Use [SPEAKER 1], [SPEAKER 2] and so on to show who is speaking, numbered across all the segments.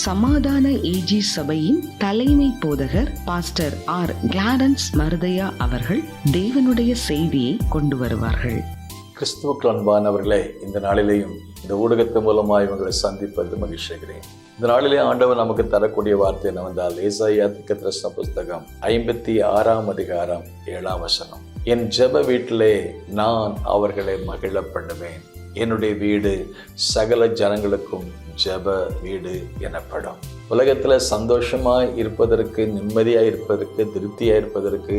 [SPEAKER 1] சமாதான ஏஜி சபையின் தலைமை போதகர் பாஸ்டர் ஆர் கிளாரன்ஸ் மருதையா அவர்கள் தேவனுடைய செய்தியை கொண்டு வருவார்கள்.
[SPEAKER 2] கிறிஸ்துவுக்கு அன்பானவர்களே, இந்த நாளிலேயும் இந்த ஊடகத்தின் மூலமாக இவங்களை சந்திப்பது மகிழ்ச்சிகிறேன். இந்த நாளிலே ஆண்டவர் நமக்கு தரக்கூடிய வார்த்தை என்னவென்றால், ஏசாயா தீர்க்கதரிசன புஸ்தகம் 56 அதிகாரம் 7 என் ஜெப வீட்டிலே நான் அவர்களை மகிழ பண்ணுவேன். என்னுடைய வீடு சகல ஜனங்களுக்கும் ஜெப வீடு எனப்படும். உலகத்தில் சந்தோஷமாக இருப்பதற்கு, நிம்மதியாக இருப்பதற்கு, திருப்தியாக இருப்பதற்கு,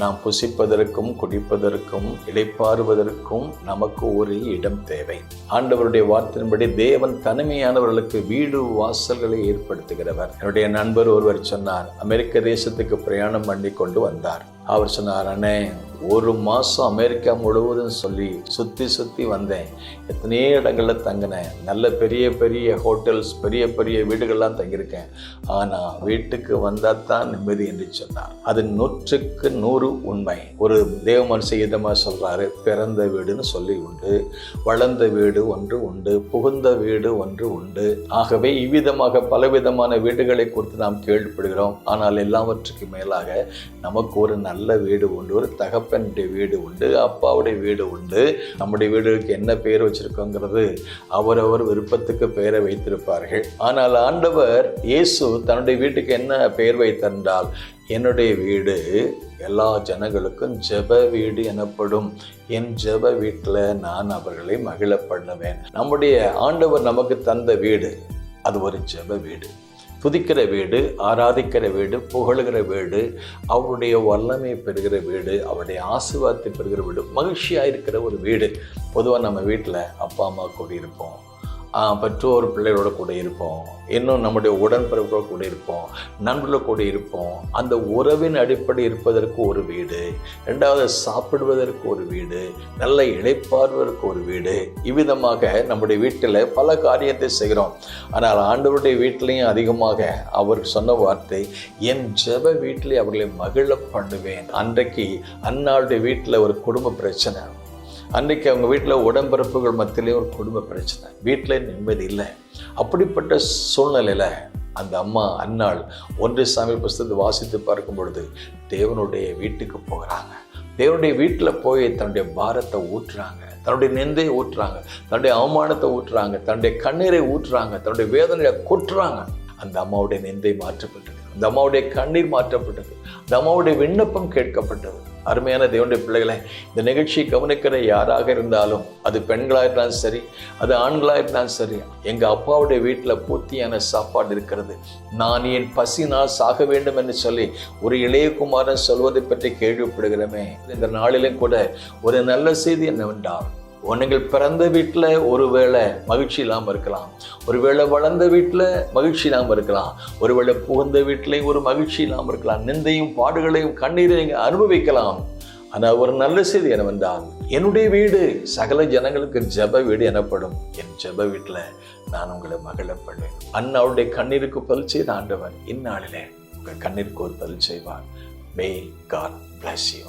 [SPEAKER 2] நாம் புசிப்பதற்கும் குடிப்பதற்கும் இளைப்பாறுவதற்கும் நமக்கு ஒரு இடம் தேவை. ஆண்டவருடைய வார்த்தையின்படி தேவன் தனிமையானவர்களுக்கு வீடு வாசல்களை ஏற்படுத்துகிறவர். என்னுடைய நண்பர் ஒருவர் சொன்னார், அமெரிக்க தேசத்துக்கு பிரயாணம் பண்ணி கொண்டு வந்தார். அவர் சொன்னார், அண்ணே, 1 மாதம் அமெரிக்கா முழுவதும் சுற்றி வந்தேன். எத்தனையோ இடங்களில் தங்கினேன். நல்ல பெரிய பெரிய ஹோட்டல்ஸ், பெரிய பெரிய வீடுகள்லாம் தங்கியிருக்கேன். ஆனால் வீட்டுக்கு வந்தால் தான் நிம்மதி என்று சொன்னார். அது 100க்கு 100 உண்மை. ஒரு தேவ மனுஷன் இதமாக சொல்கிறாரு, பிறந்த வீடுன்னு சொல்லி உண்டு, வளர்ந்த வீடு ஒன்று உண்டு, புகுந்த வீடு ஒன்று உண்டு. ஆகவே இவ்விதமாக பலவிதமான வீடுகளை குறித்து நாம் கேள்விப்படுகிறோம். ஆனால் எல்லாவற்றுக்கு மேலாக நமக்கு ஒரு நல்ல வீடு உண்டு, ஒரு தகப்பனுடைய வீடு உண்டு, அப்பாவுடைய வீடு உண்டு. நம்முடைய வீடுகளுக்கு என்ன பெயர் வச்சிருக்கோங்கிறது அவரவர் விருப்பத்துக்கு பெயரை வைத்திருப்பார்கள். ஆனால் ஆண்டவர் இயேசு தன்னுடைய வீட்டுக்கு என்ன பெயர் வைத்திருந்தால், என்னுடைய வீடு எல்லா ஜனங்களுக்கும் ஜெப வீடு எனப்படும். என் ஜெப வீட்டில் நான் அவர்களை மகிழ பண்ணுவேன். நம்முடைய ஆண்டவர் நமக்கு தந்த வீடு அது ஒரு ஜெப வீடு, துதிக்கிற வீடு, ஆராதிக்கிற வீடு, புகழுகிற வீடு, அவருடைய வல்லமை பெறுகிற வீடு, அவருடைய ஆசீர்வாதத்தை பெறுகிற வீடு, மகிழ்ச்சியாக இருக்கிற ஒரு வீடு. பொதுவாக நம்ம வீட்டில் அப்பா அம்மா கூட இருப்போம், பெற்றோர் பிள்ளைகளோட கூட இருப்போம், இன்னும் நம்முடைய உடன்பிறப்போடு கூட இருப்போம், நண்பர்களோட கூட இருப்போம். அந்த உறவின் அடிப்படை இருப்பதற்கு ஒரு வீடு, 2வது சாப்பிடுவதற்கு ஒரு வீடு, நல்ல இளைப்பாறுவதற்கு ஒரு வீடு. இவ்விதமாக நம்முடைய வீட்டில் பல காரியத்தை செய்கிறோம். ஆனால் ஆண்டவருடைய வீட்டிலையும் அதிகமாக அவர் சொன்ன வார்த்தை, என் ஜெப வீட்டிலே அவர்களை மகிழ பண்ணுவேன். அன்றைக்கு அன்னாளுடைய வீட்டில் ஒரு குடும்ப பிரச்சனை, அன்றைக்கு அவங்க வீட்டில் உடன்பிறப்புகள் மத்தியிலே ஒரு குடும்ப பிரச்சனை, வீட்டில் நிம்மதி இல்லை. அப்படிப்பட்ட சூழ்நிலையில் அந்த அம்மா அன்னாள் 1 சாமுவேல் புஸ்தகத்தை வாசித்து பார்க்கும் பொழுது தேவனுடைய வீட்டுக்கு போகிறாங்க. தேவனுடைய வீட்டில் போய் தன்னுடைய பாரத்தை ஊற்றுறாங்க, தன்னுடைய நிந்தையை ஊற்றுறாங்க, தன்னுடைய அவமானத்தை ஊற்றுறாங்க, தன்னுடைய கண்ணீரை ஊற்றுறாங்க, தன்னுடைய வேதனையை கொட்டுறாங்க. அந்த அம்மாவுடைய நிந்தை மாற்றப்பட்டது, அந்த அம்மாவுடைய கண்ணீர் மாற்றப்பட்டது, அந்த அம்மாவுடைய விண்ணப்பம் கேட்கப்பட்டது. அருமையான தேவனுடைய பிள்ளைகளை, இந்த நிகழ்ச்சியை கவனிக்கிற யாராக இருந்தாலும், அது பெண்களாக இருந்தாலும் சரி, அது ஆண்களாக இருந்தாலும் சரி, எங்கள் அப்பாவுடைய வீட்டில் பூர்த்தியான சாப்பாடு இருக்கிறது, நான் என் பசினால் சாக வேண்டும் என்று சொல்லி ஒரு இளையகுமாரன் சொல்வதை பற்றி கேள்விப்படுகிறோமே. இந்த நாளிலும் கூட ஒரு நல்ல செய்தி என்னவென்றால், நீங்கள் பிறந்த வீட்டில் ஒருவேளை மகிழ்ச்சி இல்லாமல் இருக்கலாம், ஒருவேளை வளர்ந்த வீட்டில் மகிழ்ச்சி இல்லாமல் இருக்கலாம், ஒருவேளை புகுந்த வீட்டிலையும் ஒரு மகிழ்ச்சி இல்லாமல் இருக்கலாம், நிந்தையும் பாடுகளையும் கண்ணீரையும் நீங்கள் அனுபவிக்கலாம். ஆனால் ஒரு நல்ல செய்தி என்னவென்றால், என்னுடைய வீடு சகல ஜனங்களுக்கு ஜெப வீடு எனப்படும். என் ஜெப வீட்டில் நான் உங்களை மகிழ பண்ணுவேன். அண்ணாவுடைய கண்ணீருக்கு பதில் செய்த ஆண்டவன் இந்நாளிலே உங்கள் கண்ணீருக்கு ஒரு பதில் செய்வார். May God bless you.